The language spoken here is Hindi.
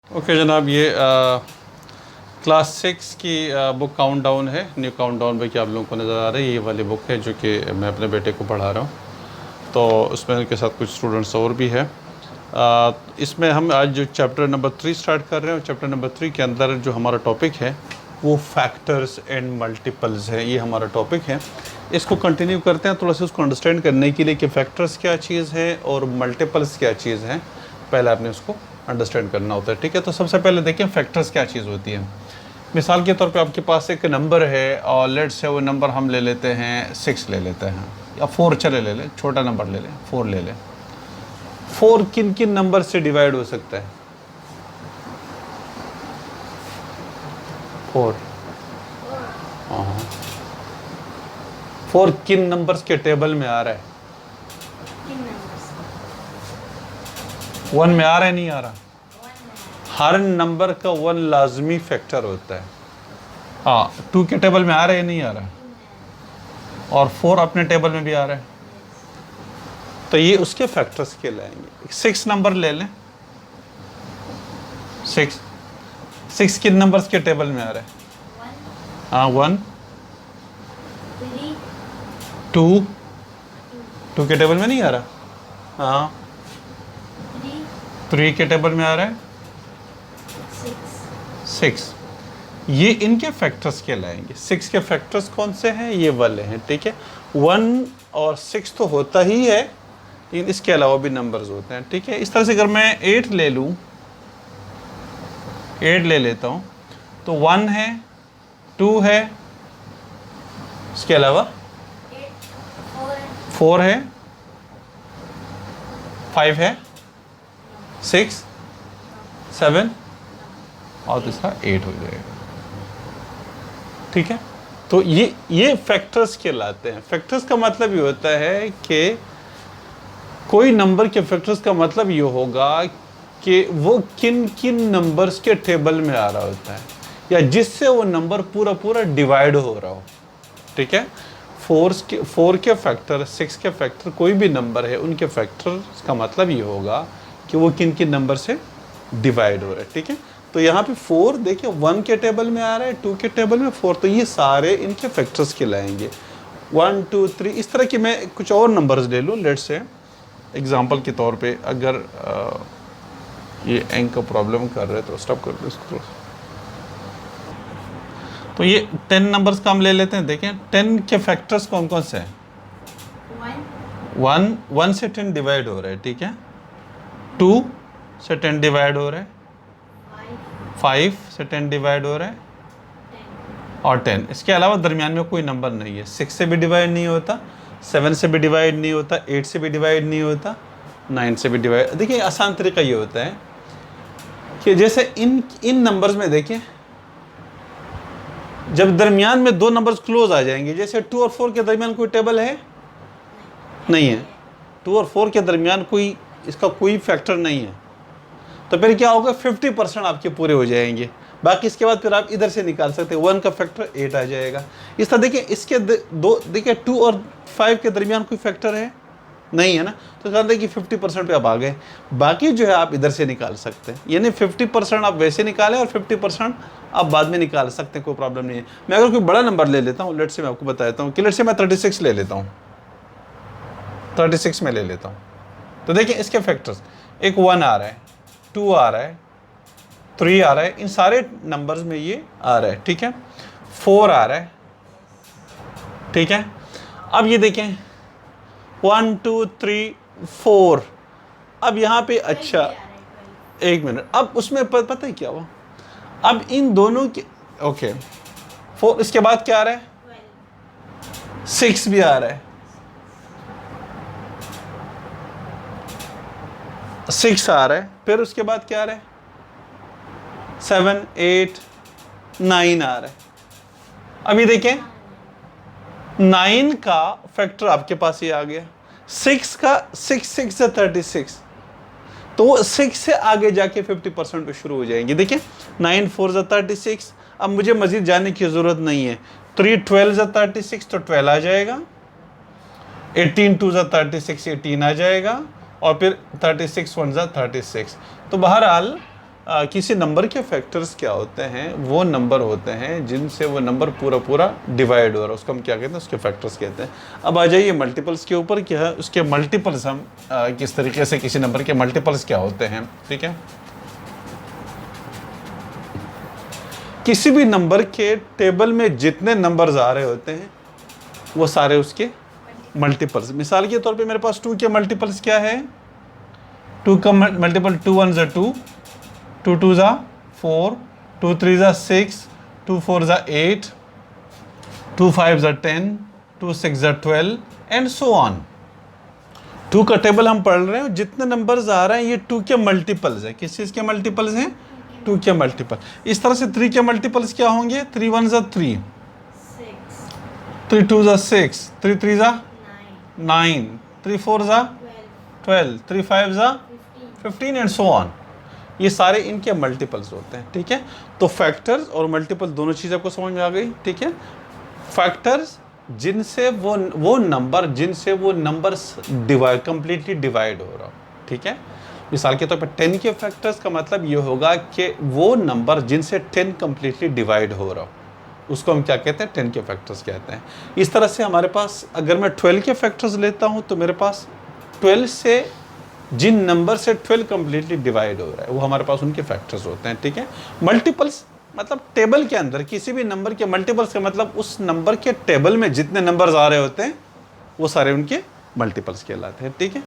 ओके जनाब, ये क्लास 6 की बुक काउंटडाउन है। न्यू काउंटडाउन पे क्या आप लोगों को नज़र आ रही है, ये वाली बुक है जो कि मैं अपने बेटे को पढ़ा रहा हूँ। तो उसमें उनके साथ कुछ स्टूडेंट्स और भी है। इसमें हम आज जो चैप्टर नंबर 3 स्टार्ट कर रहे हैं, चैप्टर नंबर 3 के अंदर जो हमारा टॉपिक है वो फैक्टर्स एंड मल्टीपल्स है। ये हमारा टॉपिक है, इसको कंटिन्यू करते हैं थोड़ा सा उसको अंडरस्टैंड करने के लिए कि फैक्टर्स क्या चीज़ है और मल्टीपल्स क्या चीज़ है। पहले आपने उसको अंडरस्टैंड करना होता है, ठीक है। तो सबसे पहले देखिए फैक्टर्स क्या चीज़ होती है। मिसाल के तौर पे आपके पास एक नंबर है और लेट्स से वो नंबर हम ले लेते हैं 6 ले लेते हैं या 4, चले ले लें, छोटा नंबर ले लें, 4 ले लें। 4 किन किन नंबर से डिवाइड हो सकता है? 4, हाँ, 4 किन नंबर्स के टेबल में आ रहा है? 1 में आ रहा है, नहीं आ रहा? हर नंबर का 1 लाजमी फैक्टर होता है। हाँ, 2 के टेबल में आ रहा है, नहीं आ रहा? और 4 अपने टेबल में भी आ रहा है, तो ये उसके फैक्टर्स के लाएंगे। 6 नंबर ले लें, 6 किन नंबर्स के टेबल में आ रहा है? हाँ, 1, 2 के टेबल में नहीं आ रहा? हाँ, 3 के टेबल में आ रहा है, 6। ये इनके फैक्टर्स के लाएंगे। 6 के फैक्टर्स कौन से हैं? ये वाले हैं, ठीक है। 1 और 6 तो होता ही है, लेकिन इसके अलावा भी नंबर्स होते हैं, ठीक है। इस तरह से अगर मैं 8 ले लूँ, 8 ले लेता हूँ, तो 1 है, 2 है, इसके अलावा 4 है, 5 है, 6, 7 और तीसरा 8 हो जाएगा, ठीक है। तो ये फैक्टर्स कहलाते हैं। फैक्टर्स का मतलब ये होता है कि कोई नंबर के फैक्टर्स का मतलब ये होगा कि वो किन किन नंबर्स के टेबल में आ रहा होता है या जिससे वो नंबर पूरा पूरा डिवाइड हो रहा हो, ठीक है। 4 के फैक्टर, 6 के फैक्टर, कोई भी नंबर है उनके फैक्टर्स का मतलब ये होगा कि वो किन किन नंबर से डिवाइड हो रहा है, ठीक है। तो यहाँ पे 4 देखिए 1 के टेबल में आ रहा है, 2 के टेबल में 4, तो ये सारे इनके फैक्टर्स के लाएंगे। 1, 2, 3, इस तरह की मैं कुछ और नंबर्स ले लूँ। लेट्स से एग्जांपल के तौर पे अगर ये एंक का प्रॉब्लम कर रहे हैं तो स्टॉप कर दो इसको। तो ये 10 नंबर्स का हम ले लेते हैं। देखें 10 के फैक्टर्स कौन कौन से हैं? 1 से 10 डिवाइड हो रहा है, ठीक है। 2 से 10 डिवाइड हो रहा है, 5 से 10 डिवाइड हो रहा है और 10। इसके अलावा दरमियान में कोई नंबर नहीं है। 6 से भी डिवाइड नहीं होता, 7 से भी डिवाइड नहीं होता, 8 से भी डिवाइड नहीं होता, 9 से भी डिवाइड। देखिए आसान तरीका ये होता है कि जैसे इन नंबर्स में देखिए जब दरमियान में 2 नंबर्स क्लोज आ जाएंगे, जैसे 2 और 4 के दरमियान कोई टेबल है नहीं है, 2 और 4 के दरमियान कोई इसका कोई फैक्टर नहीं है, तो फिर क्या होगा? 50% आपके पूरे हो जाएंगे। बाकी इसके बाद फिर आप इधर से निकाल सकते हैं, 1 का फैक्टर 8 आ जाएगा। इस तरह देखिए इसके दो देखिए 2 और 5 के दरमियान कोई फैक्टर है नहीं है ना, तो कहते हैं कि 50% पे आप आ गए। बाकी जो है आप इधर से निकाल सकते हैं, यानी 50% आप वैसे निकालें और 50% आप बाद में निकाल सकते हैं, कोई प्रॉब्लम नहीं है। मैं अगर कोई बड़ा नंबर ले लेता हूँ, लेट से मैं आपको बताता हूँ कि लेट से मैं 36 ले लेता हूँ, 36 में ले लेता हूँ, तो देखिए इसके फैक्टर्स, एक 1 आ रहा है, 2 आ रहा है, 3 आ रहा है, इन सारे नंबर्स में ये आ रहा है, ठीक है। 4 आ रहा है, ठीक है। अब ये देखें 1, 2, 3, 4। अब यहाँ पे अच्छा एक मिनट, अब उसमें पता है क्या हुआ? अब इन दोनों के ओके 4, इसके बाद क्या आ रहा है? 6 भी आ रहा है, 6 आ रहा है, फिर उसके बाद क्या आ रहा है? 7, 8, 9 आ रहा है। अभी देखें 9 का फैक्टर आपके पास ये आ गया, 6 का 6 6 36, तो वो 6 से आगे जाके 50% पे शुरू हो जाएंगे। देखिए 9 4 36। अब मुझे मजीद जाने की जरूरत नहीं है। 3 12 36, तो 12 आ जाएगा। 18 2 36, 18 आ जाएगा। और फिर 36 1 36। तो बहरहाल किसी नंबर के फैक्टर्स क्या होते हैं, वो नंबर होते हैं जिनसे वो नंबर पूरा पूरा डिवाइड हो रहा है, उसको हम क्या कहते हैं, उसके फैक्टर्स कहते हैं। अब आ जाइए मल्टीपल्स के ऊपर, क्या है उसके मल्टीपल्स, हम किस तरीके से किसी नंबर के मल्टीपल्स क्या होते हैं। ठीक है, किसी भी नंबर के टेबल में जितने नंबर्स आ रहे होते हैं वो सारे उसके मल्टीपल्स। मिसाल के तौर पे मेरे पास 2 के मल्टीपल्स क्या है, 2 का मल्टीपल 2 1 ज़ा 2, 2 2 ज़ा 4, 2 3 ज़ा 6, 2 4 ज़ा 8, 2 5 ज़ा 10, 2 6 ज़ा 12 एंड सो ऑन। 2 का टेबल हम पढ़ रहे हैं, जितने नंबर्स आ रहे हैं ये 2 के मल्टीपल्स है। किस चीज़ के मल्टीपल्स हैं, 2 के मल्टीपल। इस तरह से 3 के मल्टीपल्स क्या होंगे, 3 1 ज़ा 3, 3 2 ज़ा 6, 3 3 ज़ा 9, 3 4 ज़ा 12, 3 5 ज़ा 15 एंड सो ऑन। ये सारे इनके मल्टीपल्स होते हैं। ठीक है, तो फैक्टर्स और मल्टीपल दोनों चीज़ आपको समझ में आ गई। ठीक है, फैक्टर्स जिनसे वो नंबर डिवाइड कंप्लीटली डिवाइड हो रहा हो। ठीक है, मिसाल के तौर पर 10 के फैक्टर्स का मतलब ये होगा कि वो नंबर जिनसे 10 कंप्लीटली डिवाइड हो रहा हो, उसको हम क्या कहते हैं, 10 के फैक्टर्स कहते हैं। इस तरह से हमारे पास अगर मैं 12 के फैक्टर्स लेता हूँ तो मेरे पास 12 से जिन नंबर से 12 कंप्लीटली डिवाइड हो रहा है वो हमारे पास उनके फैक्टर्स होते हैं। ठीक है, मल्टीपल्स मतलब टेबल के अंदर किसी भी नंबर के मल्टीपल्स का मतलब उस नंबर के टेबल में जितने नंबर्स आ रहे होते हैं वो सारे उनके मल्टीपल्स कहलाते हैं। ठीक है,